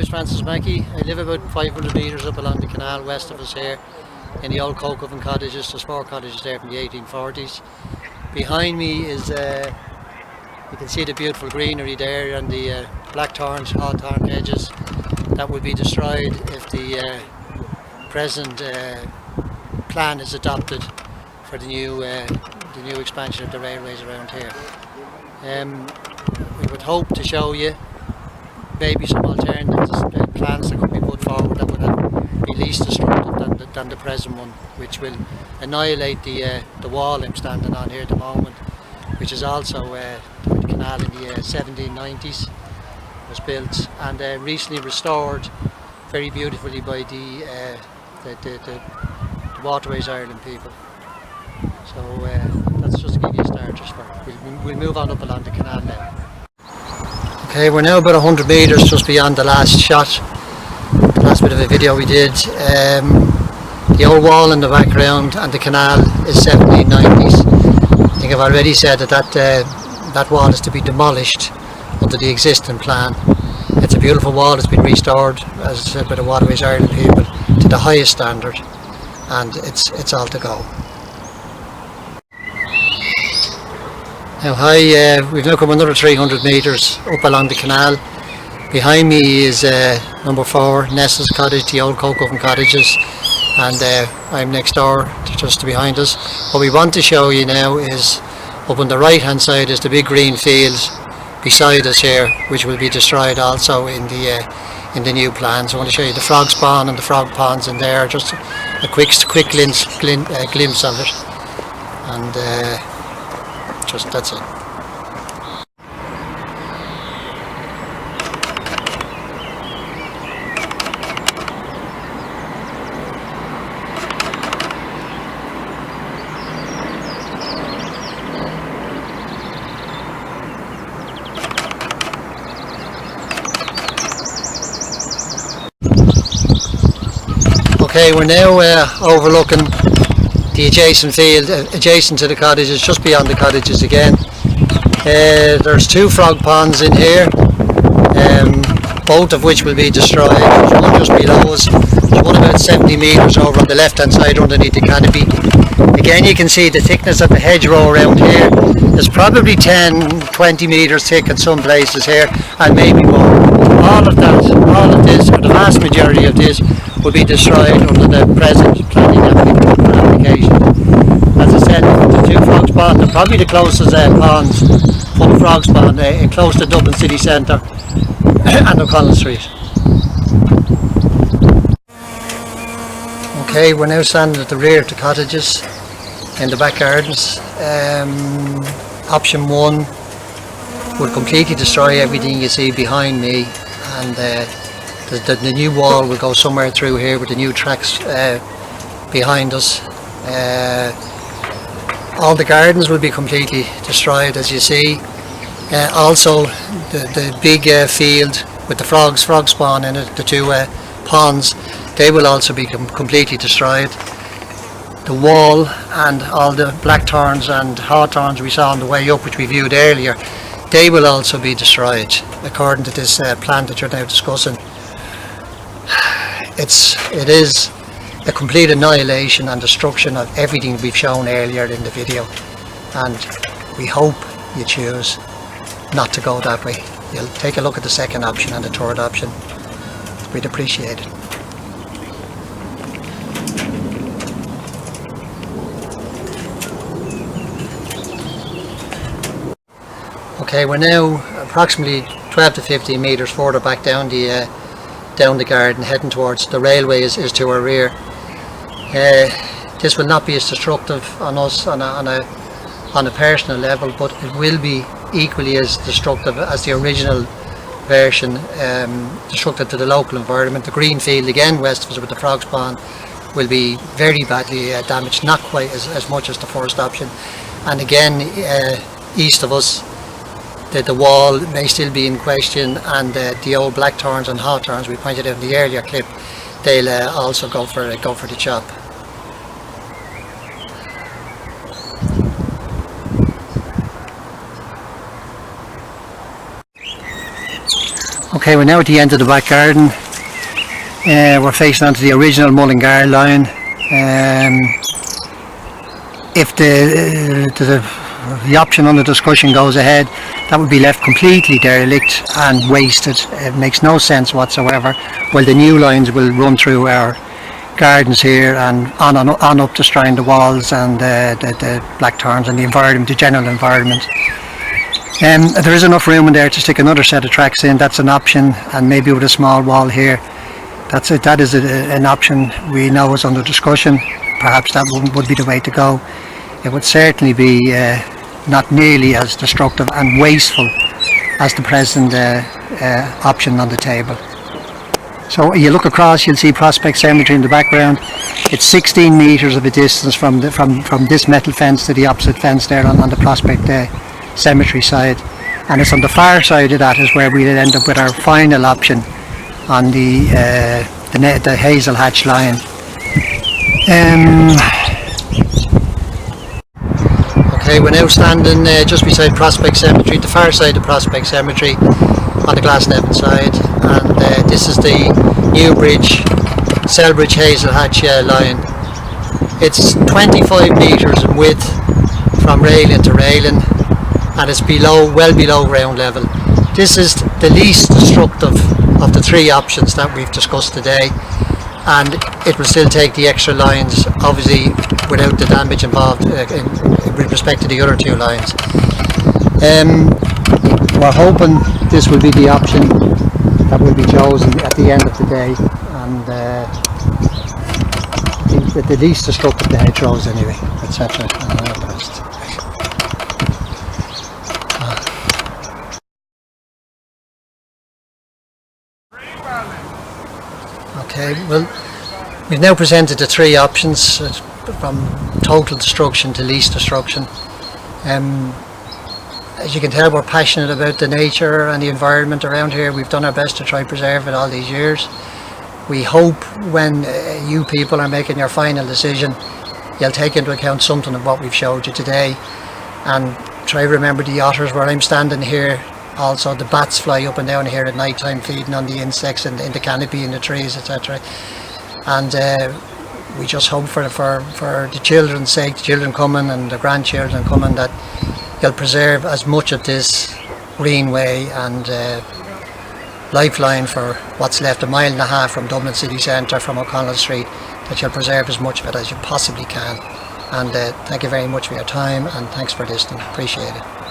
is Francis Mackey. I live about 500 metres up along the canal west of us here in the old Glasnevin cottages. There's 4 cottages there from the 1840s. Behind me is, you can see the beautiful greenery there and the blackthorns, hawthorn hedges that will be destroyed if the present plan is adopted for the new expansion of the railways around here. We would hope to show you maybe some alternatives, plans that could be put forward that would be least destructive than the present one, which will annihilate the wall I'm standing on here at the moment, which is also the canal in the 1790s was built and recently restored very beautifully by the Waterways Ireland people. So that's just to give you starters for it. We'll move on up along the canal now. Okay, we're now about 100 metres just beyond the last shot, the last bit of a video we did. The old wall in the background and the canal is 1790s. I think I've already said that wall is to be demolished under the existing plan. It's a beautiful wall, it's been restored, as I said, by the Waterways Ireland people to the highest standard, and it's all to go. Now we've now come another 300 metres up along the canal. Behind me is number 4, Nessa's cottage, the old coke oven cottages, and I'm next door, just behind us. What we want to show you now is, up on the right hand side is the big green field beside us here, which will be destroyed also in the new plans. I want to show you the frog spawn and the frog ponds in there, just a quick glimpse of it, and just that's it. Okay, we're now overlooking the adjacent field, adjacent to the cottages, just beyond the cottages again. There's 2 frog ponds in here, both of which will be destroyed. There's one just below us, there's one about 70 metres over on the left hand side underneath the canopy. Again, you can see the thickness of the hedgerow around here. There's probably 10-20 metres thick in some places here, and maybe more. All of this, or the vast majority of this, will be destroyed under the present planning application. As I said, the 2 frogs pond are probably the closest ponds, full frogs pond, close to Dublin city centre and O'Connell Street. Okay, we're now standing at the rear of the cottages in the back gardens. Option 1 would completely destroy everything you see behind me, and the new wall will go somewhere through here with the new tracks behind us. All the gardens will be completely destroyed, as you see. Also the big field with the frog spawn in it, the 2 ponds, they will also be completely destroyed. The wall and all the blackthorns and hawthorns we saw on the way up, which we viewed earlier, they will also be destroyed according to this plan that you're now discussing. It is a complete annihilation and destruction of everything we've shown earlier in the video, and we hope you choose not to go that way. You'll take a look at the second option and the third option. We'd appreciate it. Okay, we're now approximately 12 to 15 metres further back down the garden, heading towards the railway is to our rear. This will not be as destructive on us on a personal level, but it will be equally as destructive as the original version, destructive to the local environment. The green field again west of us with the frog spawn will be very badly damaged, not quite as much as the first option. And again, east of us, the wall may still be in question, and the old blackthorns and hawthorns we pointed out in the earlier clip, they'll also go for the chop. Okay, we're now at the end of the back garden. We're facing onto the original Mullingar line. If the option under discussion goes ahead, that would be left completely derelict and wasted. It makes no sense whatsoever. Well, the new lines will run through our gardens here and on up, destroying the walls and the blackthorns and the environment, the general environment. There is enough room in there to stick another set of tracks in. That's an option, and maybe with a small wall here. That's it. That is an option we know is under discussion. Perhaps that would be the way to go. It would certainly be not nearly as destructive and wasteful as the present option on the table. So you look across, you'll see Prospect Cemetery in the background. It's 16 metres of a distance from this metal fence to the opposite fence there on the Prospect Cemetery side, and it's on the far side of that is where we'll end up with our final option on the Hazel Hatch line. Okay, we're now standing just beside Prospect Cemetery, the far side of Prospect Cemetery on the Glasnevin side, and this is the Newbridge Selbridge Hazel Hatch line. It's 25 metres in width from railing to railing, and it's well below ground level. This is the least destructive of the three options that we've discussed today, and it will still take the extra lines, obviously without the damage involved with respect to the other two lines. We're hoping this will be the option that will be chosen at the end of the day, and the least destructive the hedgerows anyway, etc. and all the rest. Okay, well, we've now presented the three options from total destruction to least destruction. As you can tell, we're passionate about the nature and the environment around here. We've done our best to try and preserve it all these years. We hope when you people are making your final decision, you'll take into account something of what we've showed you today, and try to remember the otters where I'm standing here. Also, the bats fly up and down here at night time, feeding on the insects in the canopy in the trees, etc. And we just hope for the children's sake, the children coming and the grandchildren coming, that you'll preserve as much of this greenway and lifeline for what's left, 1.5 miles from Dublin city centre, from O'Connell Street, that you'll preserve as much of it as you possibly can. And thank you very much for your time, and thanks for listening. Appreciate it.